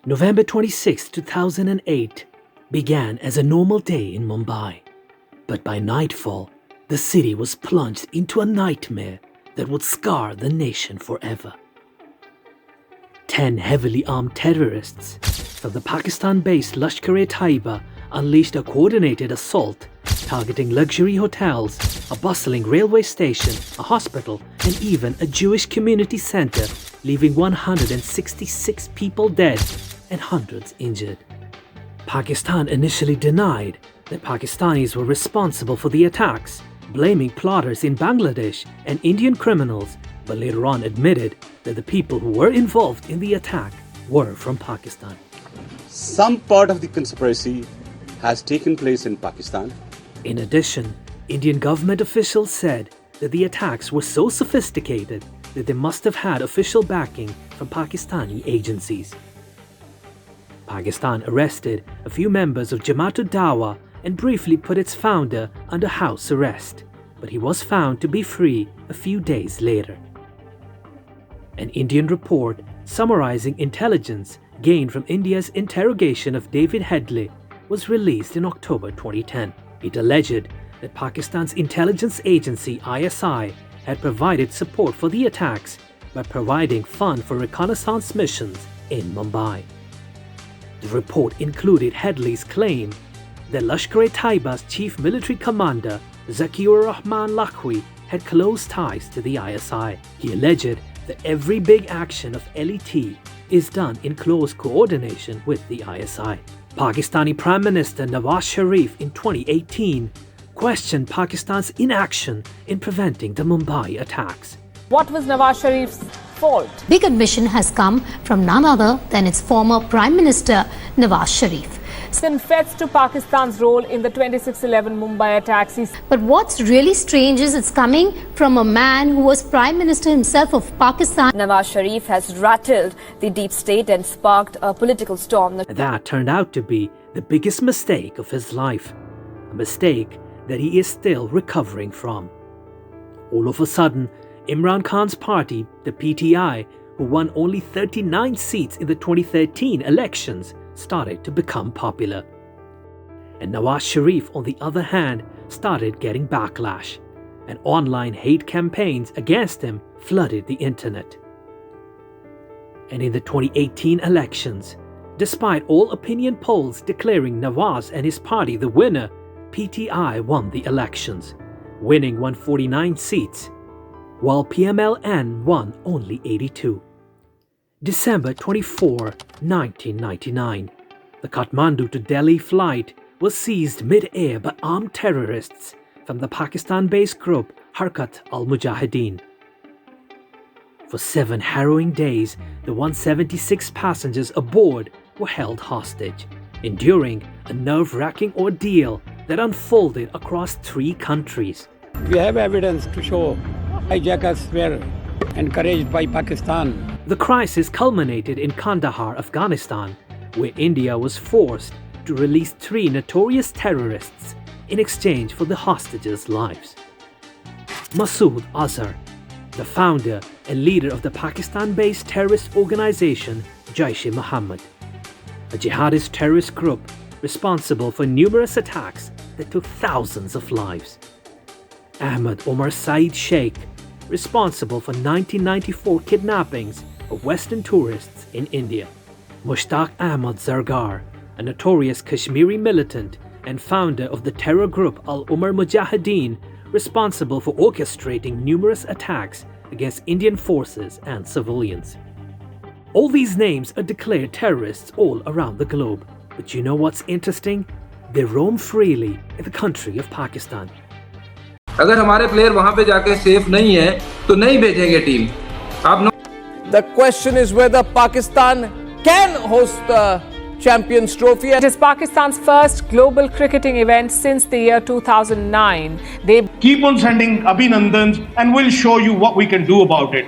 November 26, 2008 began as a normal day in Mumbai. But by nightfall, the city was plunged into a nightmare that would scar the nation forever. 10 heavily armed terrorists from the Pakistan-based Lashkar-e-Taiba unleashed a coordinated assault targeting luxury hotels, a bustling railway station, a hospital, and even a Jewish community center, leaving 166 people dead and hundreds injured. Pakistan initially denied that Pakistanis were responsible for the attacks, blaming plotters in Bangladesh and Indian criminals, but later on admitted that the people who were involved in the attack were from Pakistan. Some part of the conspiracy has taken place in Pakistan. In addition, Indian government officials said that the attacks were so sophisticated that they must have had official backing from Pakistani agencies. Pakistan arrested a few members of Jamaat-ud-Dawa and briefly put its founder under house arrest, but he was found to be free a few days later. An Indian report summarizing intelligence gained from India's interrogation of David Headley was released in October 2010. It alleged that Pakistan's intelligence agency ISI had provided support for the attacks by providing funds for reconnaissance missions in Mumbai. The report included Headley's claim that Lashkar-e-Taiba's chief military commander Zakiur Rahman Lakhwi had close ties to the ISI. He alleged that every big action of LET is done in close coordination with the ISI. Pakistani Prime Minister Nawaz Sharif in 2018 questioned Pakistan's inaction in preventing the Mumbai attacks. What was Nawaz Sharif's fault? Big admission has come from none other than its former Prime Minister Nawaz Sharif. Confessed to Pakistan's role in the 26/11 Mumbai attacks. But what's really strange is it's coming from a man who was Prime Minister himself of Pakistan. Nawaz Sharif has rattled the deep state and sparked a political storm. That turned out to be the biggest mistake of his life, a mistake that he is still recovering from. All of a sudden, Imran Khan's party, the PTI, who won only 39 seats in the 2013 elections, started to become popular. And Nawaz Sharif, on the other hand, started getting backlash, and online hate campaigns against him flooded the internet. And in the 2018 elections, despite all opinion polls declaring Nawaz and his party the winner, PTI won the elections, winning 149 seats, while PMLN won only 82. December 24, 1999. The Kathmandu to Delhi flight was seized mid-air by armed terrorists from the Pakistan-based group Harkat al-Mujahideen. For 7 harrowing days, the 176 passengers aboard were held hostage, enduring a nerve-wracking ordeal that unfolded across 3 countries. We have evidence to show hijackers were encouraged by Pakistan. The crisis culminated in Kandahar, Afghanistan, where India was forced to release 3 notorious terrorists in exchange for the hostages' lives. Masood Azhar, the founder and leader of the Pakistan-based terrorist organization Jaish-e-Mohammed, a jihadist terrorist group responsible for numerous attacks that took thousands of lives. Ahmad Omar Saeed Sheikh, responsible for 1994 kidnappings of Western tourists in India. Mushtaq Ahmad Zargar, a notorious Kashmiri militant and founder of the terror group Al-Umar Mujahideen, responsible for orchestrating numerous attacks against Indian forces and civilians. All these names are declared terrorists all around the globe. But you know what's interesting? They roam freely in the country of Pakistan. अगर हमारे player वहां पे जाके safe नहीं है तो नहीं भेजेंगे टीम. आप The question is whether Pakistan can host the Champions Trophy. It is Pakistan's first global cricketing event since the year 2009. They keep on sending Abhinandans and we'll show you what we can do about it.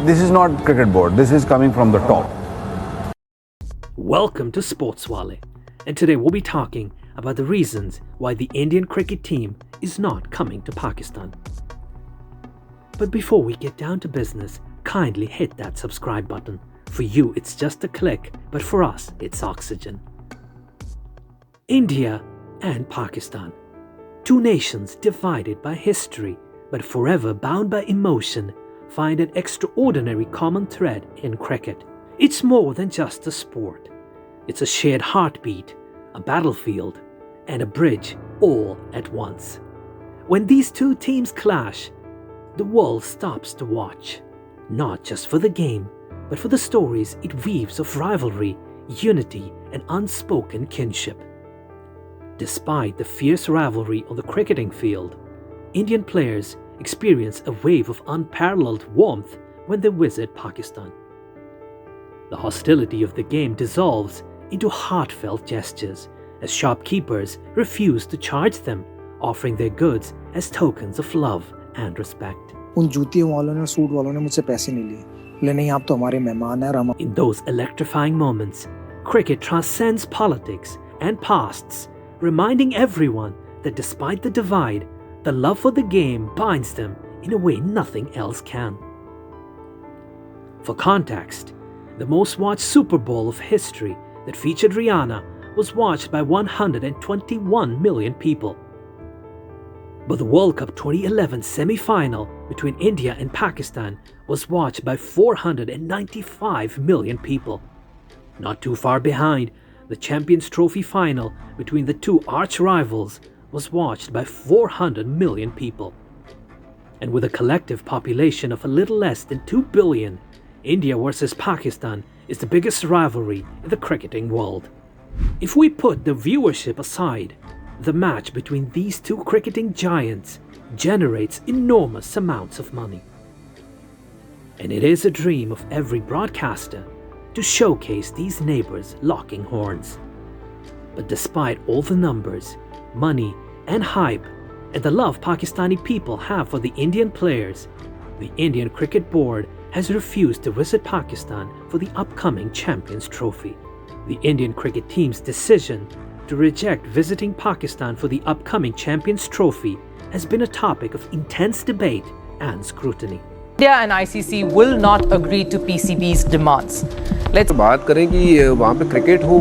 This is not cricket board. This is coming from the top. Welcome to Sports Wale, and today we'll be talking about the reasons why the Indian cricket team is not coming to Pakistan. But before we get down to business, kindly hit that subscribe button, For you, it's just a click, but for us, it's oxygen. India and Pakistan, two nations divided by history, but forever bound by emotion, find an extraordinary common thread in cricket. It's more than just a sport. It's a shared heartbeat, a battlefield, and a bridge all at once. When these two teams clash, the world stops to watch, not just for the game, but for the stories it weaves of rivalry, unity, and unspoken kinship. Despite the fierce rivalry on the cricketing field, Indian players experience a wave of unparalleled warmth when they visit Pakistan. The hostility of the game dissolves into heartfelt gestures as shopkeepers refuse to charge them, offering their goods as tokens of love and respect. उन जूतियों वालों ने और suit वालों ने मुझसे पैसे नहीं लिए, बोले नहीं आप तो हमारे मेहमान हैं और हम. In those electrifying moments, cricket transcends politics and pasts, reminding everyone that despite the divide, the love for the game binds them in a way nothing else can. For context, the most watched Super Bowl of history that featured Rihanna was watched by 121 million people. But the World Cup 2011 semi-final between India and Pakistan was watched by 495 million people. Not too far behind, the Champions Trophy final between the two arch-rivals was watched by 400 million people. And with a collective population of a little less than 2 billion, India versus Pakistan is the biggest rivalry in the cricketing world. If we put the viewership aside, the match between these two cricketing giants generates enormous amounts of money. And it is a dream of every broadcaster to showcase these neighbors locking horns. But despite all the numbers, money and hype, and the love Pakistani people have for the Indian players, the Indian Cricket Board has refused to visit Pakistan for the upcoming Champions Trophy. The Indian cricket team's decision to reject visiting Pakistan for the upcoming Champions Trophy has been a topic of intense debate and scrutiny. India and ICC will not agree to PCB's demands. Let's बात करें कि वहाँ पे cricket हो,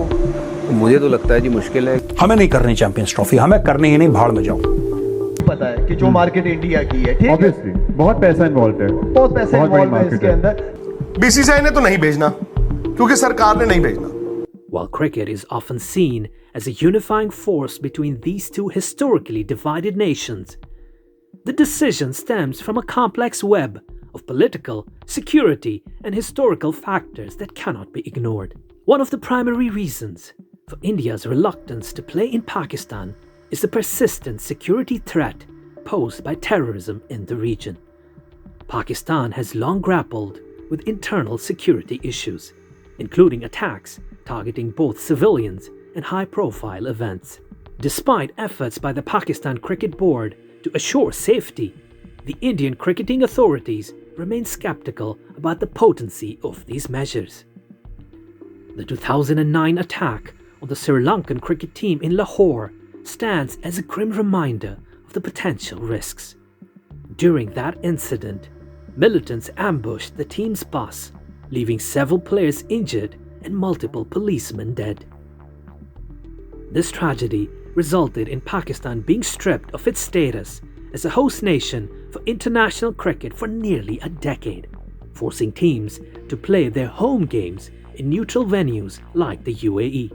मुझे तो लगता है जी मुश्किल है. हमें नहीं करनी चैंपियंस ट्रॉफी, हमें करनी ही नहीं, भाड़ में जाओ. पता है कि जो मार्केट इंडिया की है, ठीक है? Obviously, बहुत पैसा इन्वॉल्व है. बहुत पैसा इन्वॉल्व है इसके अंदर. BCCI ने तो नहीं भेजना, क्योंकि सरकार ने नहीं भेजना. While cricket is often seen as a unifying force between these two historically divided nations, the decision stems from a complex web of political, security, and historical factors that cannot be ignored. One of the primary reasons for India's reluctance to play in Pakistan is the persistent security threat posed by terrorism in the region. Pakistan has long grappled with internal security issues, including attacks targeting both civilians and high-profile events. Despite efforts by the Pakistan Cricket Board to assure safety, the Indian cricketing authorities remain skeptical about the potency of these measures. The 2009 attack on the Sri Lankan cricket team in Lahore stands as a grim reminder of the potential risks. During that incident, militants ambushed the team's bus, leaving several players injured and multiple policemen dead. This tragedy resulted in Pakistan being stripped of its status as a host nation for international cricket for nearly a decade, forcing teams to play their home games in neutral venues like the UAE.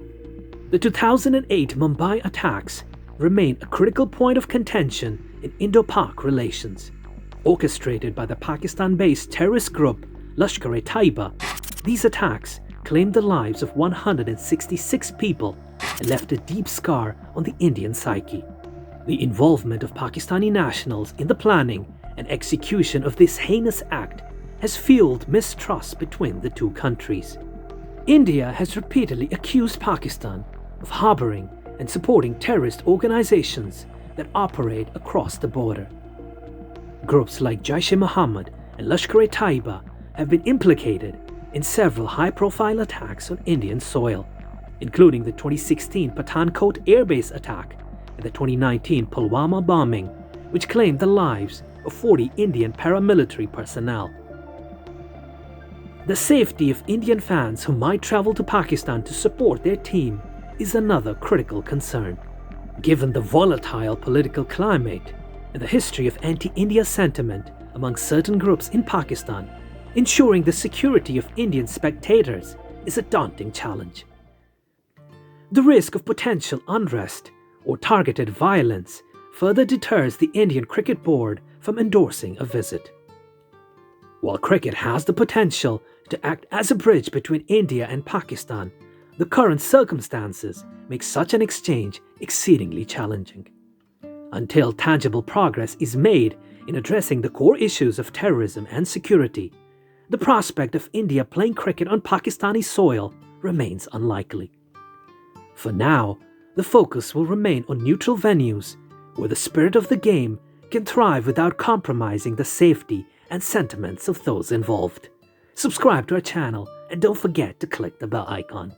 The 2008 Mumbai attacks remain a critical point of contention in Indo-Pak relations. Orchestrated by the Pakistan-based terrorist group Lashkar-e-Taiba, these attacks claimed the lives of 166 people and left a deep scar on the Indian psyche. The involvement of Pakistani nationals in the planning and execution of this heinous act has fueled mistrust between the two countries. India has repeatedly accused Pakistan of harboring and supporting terrorist organizations that operate across the border. Groups like Jaish-e-Mohammed and Lashkar-e-Taiba have been implicated in several high-profile attacks on Indian soil, including the 2016 Pathankot airbase attack and the 2019 Pulwama bombing, which claimed the lives of 40 Indian paramilitary personnel. The safety of Indian fans who might travel to Pakistan to support their team is another critical concern. Given the volatile political climate and the history of anti-India sentiment among certain groups in Pakistan, ensuring the security of Indian spectators is a daunting challenge. The risk of potential unrest or targeted violence further deters the Indian Cricket Board from endorsing a visit. While cricket has the potential to act as a bridge between India and Pakistan, the current circumstances make such an exchange exceedingly challenging. Until tangible progress is made in addressing the core issues of terrorism and security, the prospect of India playing cricket on Pakistani soil remains unlikely. For now, the focus will remain on neutral venues where the spirit of the game can thrive without compromising the safety and sentiments of those involved. Subscribe to our channel and don't forget to click the bell icon.